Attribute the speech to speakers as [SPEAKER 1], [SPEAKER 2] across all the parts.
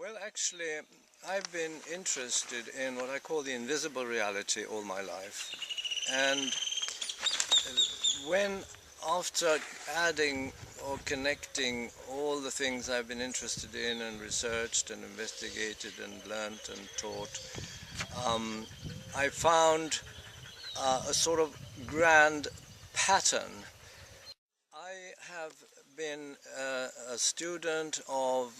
[SPEAKER 1] Well, actually, I've been interested in what I call the invisible reality all my life. And when, after adding or connecting all the things I've been interested in and researched and investigated and learnt and taught, I found a sort of grand pattern. I have been a student of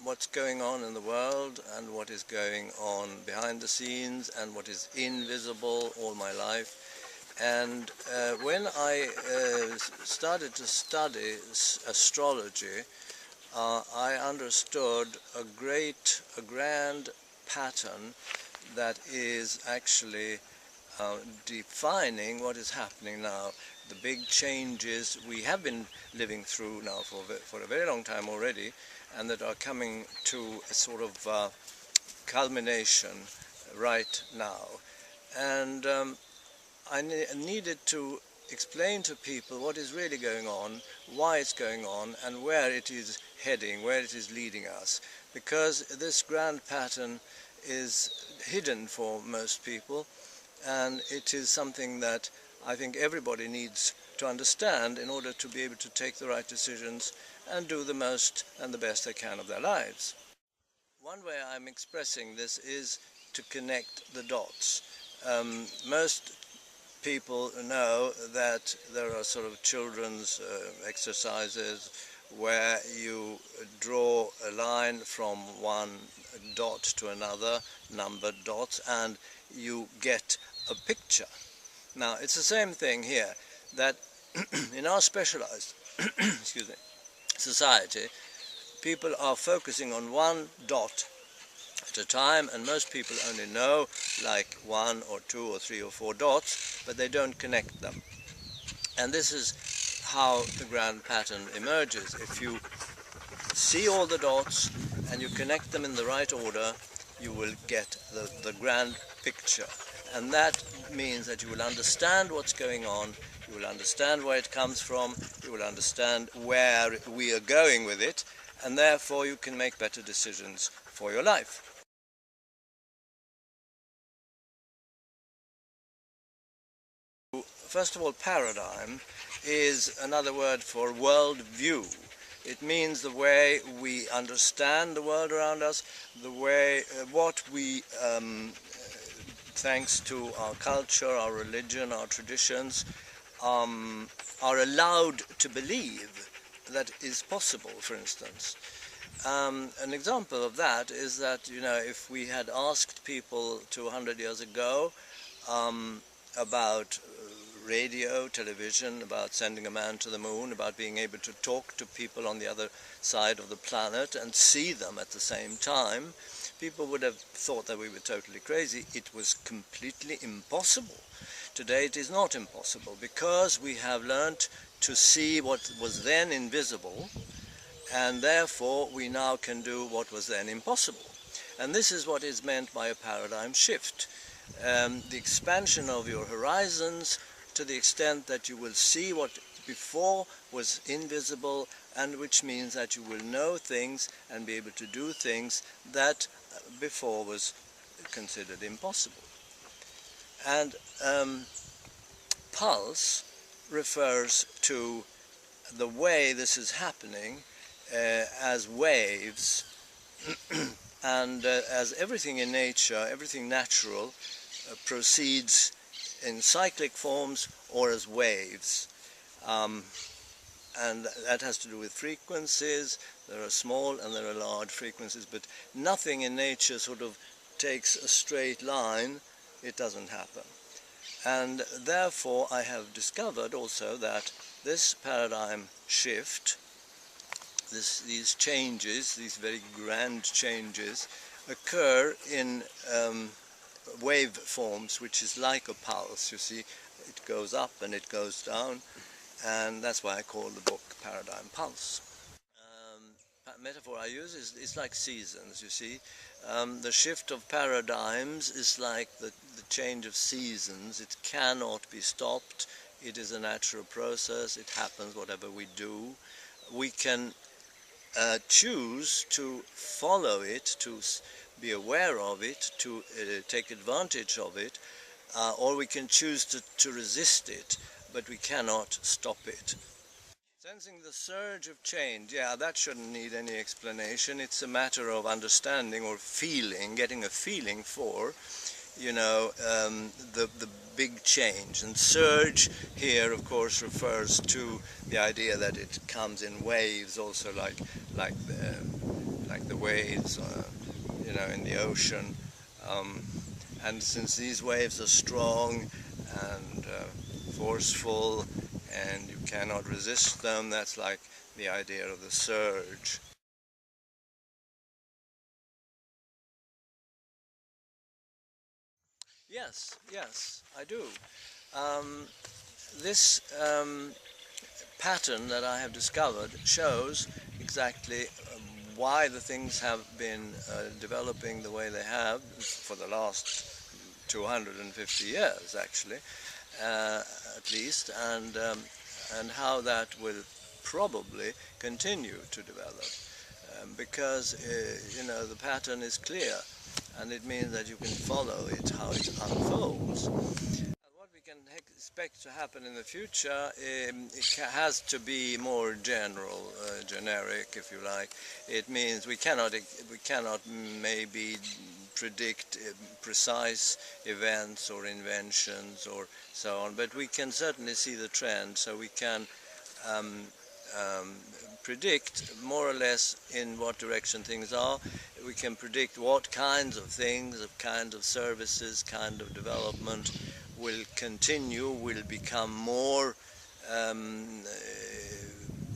[SPEAKER 1] what's going on in the world and what is going on behind the scenes and what is invisible all my life. And when I started to study astrology, I understood a grand pattern that is actually defining what is happening now. The big changes we have been living through now for a very long time already, and that are coming to a sort of culmination right now. And I needed to explain to people what is really going on, why it's going on, and where it is heading, where it is leading us. Because this grand pattern is hidden for most people, and it is something that I think everybody needs to understand in order to be able to take the right decisions and do the most and the best they can of their lives. One way I'm expressing this is to connect the dots. Most people know that there are sort of children's exercises where you draw a line from one dot to another, numbered dots, and you get a picture. Now, it's the same thing here, that in our specialized excuse me, society, people are focusing on one dot at a time, and most people only know like 1 or 2 or 3 or 4 dots, but they don't connect them. And this is how the grand pattern emerges. If you see all the dots and you connect them in the right order, you will get the grand picture. And that means that you will understand what's going on, you will understand where it comes from, you will understand where we are going with it, and therefore you can make better decisions for your life. First of all, paradigm is another word for world view. It means the way we understand the world around us, the way what we thanks to our culture, our religion, our traditions, are allowed to believe that is possible, for instance. An example of that is that, you know, if we had asked people 200 years ago about radio, television, about sending a man to the moon, about being able to talk to people on the other side of the planet and see them at the same time, people would have thought that we were totally crazy. It was completely impossible. Today it is not impossible, because we have learnt to see what was then invisible, and therefore we now can do what was then impossible. And this is what is meant by a paradigm shift. The expansion of your horizons to the extent that you will see what before was invisible, and which means that you will know things and be able to do things that before was considered impossible. And pulse refers to the way this is happening as waves, and as everything in nature, everything natural, proceeds in cyclic forms or as waves. And that has to do with frequencies. There are small and there are large frequencies, but nothing in nature sort of takes a straight line. It doesn't happen. And therefore I have discovered also that this paradigm shift, these changes, these very grand changes, occur in wave forms, which is like a pulse. You see, it goes up and it goes down, and that's why I call the book Paradigm Pulse. Metaphor I use is like seasons, you see. The shift of paradigms is like the change of seasons. It cannot be stopped. It is a natural process. It happens whatever we do. We can choose to follow it, to be aware of it, to take advantage of it, or we can choose to resist it, but we cannot stop it. Sensing the surge of change, yeah, that shouldn't need any explanation. It's a matter of understanding or feeling, getting a feeling for, the big change. And surge here, of course, refers to the idea that it comes in waves, also like the waves, in the ocean. And since these waves are strong and forceful, and you cannot resist them, that's like the idea of the surge. Yes, I do. This pattern that I have discovered shows exactly why the things have been developing the way they have for the last 250 years, actually, at least, and how that will probably continue to develop, because the pattern is clear, and it means that you can follow it, how it unfolds. What we can expect to happen in the future, it has to be more general, generic, if you like. It means we cannot maybe predict precise events or inventions or so on, but we can certainly see the trend, so we can um, predict more or less in what direction things are. We can predict what kinds of things, kind of services, kind of development will continue, will become more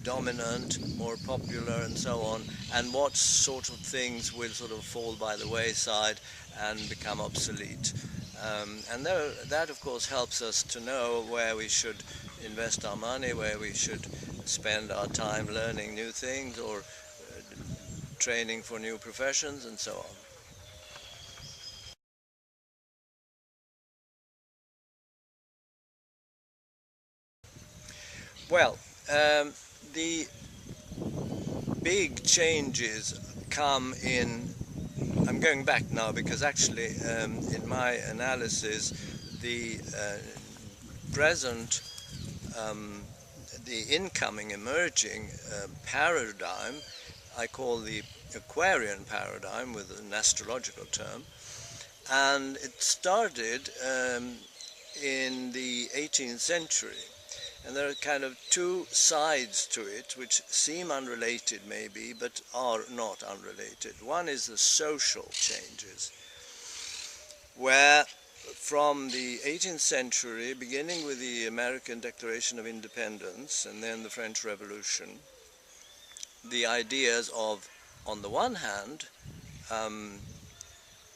[SPEAKER 1] dominant, more popular, and so on, and what sort of things will sort of fall by the wayside and become obsolete. And that, of course, helps us to know where we should invest our money, where we should spend our time learning new things or training for new professions, and so on. Well, the big changes come in. I'm going back now because actually, in my analysis, the present, um, the incoming, emerging paradigm, I call the Aquarian paradigm, with an astrological term, and it started in the 18th century. And there are kind of two sides to it, which seem unrelated maybe, but are not unrelated. One is the social changes, where from the 18th century, beginning with the American Declaration of Independence and then the French Revolution, the ideas of, on the one hand, um,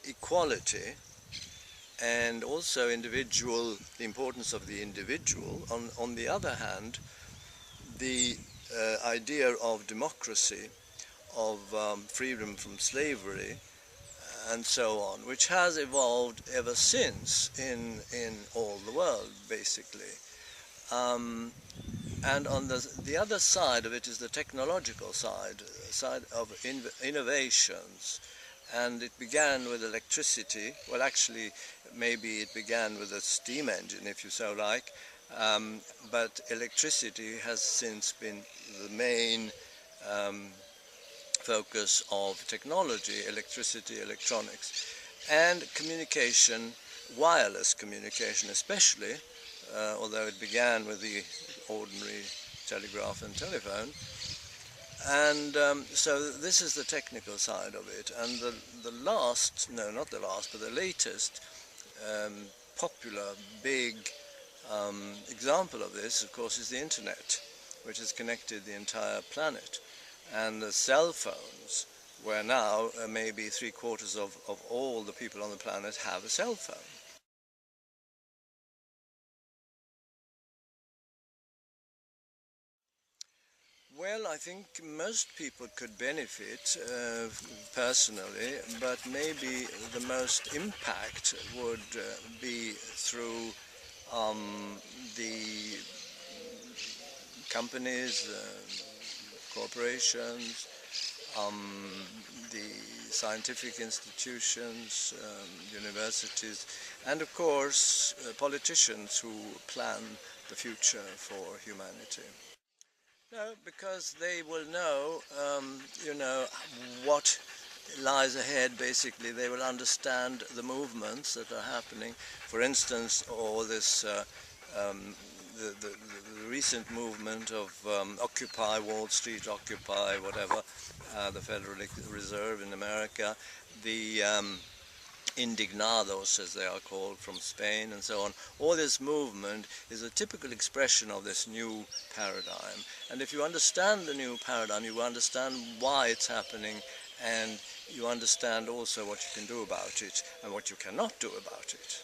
[SPEAKER 1] equality, and also the importance of the individual. On the other hand, the idea of democracy, of freedom from slavery, and so on, which has evolved ever since in all the world, basically. Um, and on the other side of it is the technological side of innovations. And it began with electricity. Well, actually, maybe it began with a steam engine, if you so like. But electricity has since been the main um, focus of technology, electricity, electronics, and communication, wireless communication especially, although it began with the ordinary telegraph and telephone. And so this is the technical side of it. And the last, no, not the last, but the latest um, popular, big example of this, of course, is the internet, which has connected the entire planet. And the cell phones, where now maybe 3/4 of all the people on the planet have a cell phone. Well, I think most people could benefit personally, but maybe the most impact would be through the companies, corporations, the scientific institutions, universities, and of course politicians who plan the future for humanity. No, because they will know, what lies ahead. Basically, they will understand the movements that are happening. For instance, all this, the recent movement of Occupy Wall Street, Occupy whatever, the Federal Reserve in America, the indignados, as they are called, from Spain and so on. All this movement is a typical expression of this new paradigm. And if you understand the new paradigm, you understand why it's happening, and you understand also what you can do about it and what you cannot do about it.